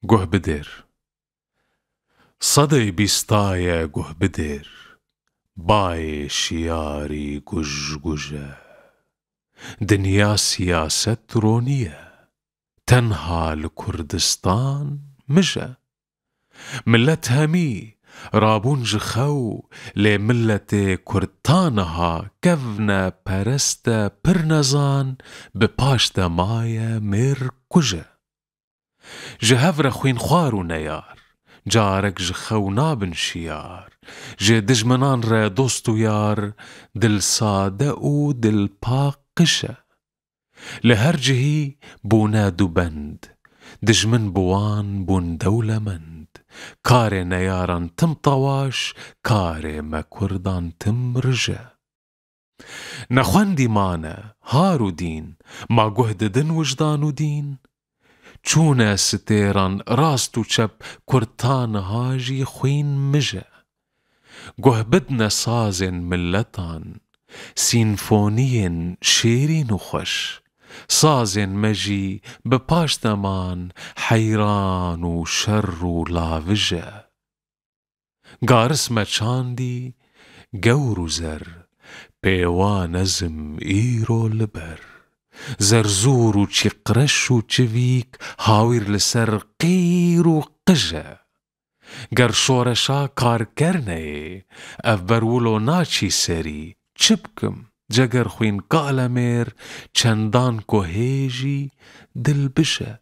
گه بدر صدی بیستای گه بدر بای شیاری گج گجه دنیا سیاست رونیه تنها لکردستان مجه ملت همی رابونج خو لملت کردتانها کفنا پرست پرنزان بپاشت مای مر کجه جهفر خوین خوارو نیار جارك جخو نابن شيار جي دجمنان را دوستو يار دل صادقو دل باقشة لهرجهي بونادو بند دجمن بوان بون دولة مند كاري نياران تم طواش كاري ما كردان تم رجا نخواندي مانا هارو دين ما جهد دن وجدانو دين چونه ستیران راست و چپ کرتان هاجی خوین مجه گه بدن سازن ملتان سینفونین شیرین و خوش سازن مجی بپاشتمان حیران و شر و لاوجه گارس مچاندی گور و زر پیوان ازم ایرو لبر زرزور و چقرش و چویک هاویر لسر قیر و قجه گر شورشا کار کرنه اف برولو ناچی سری چبکم جگر خوین قالمیر چندان کو هیجی دل بشه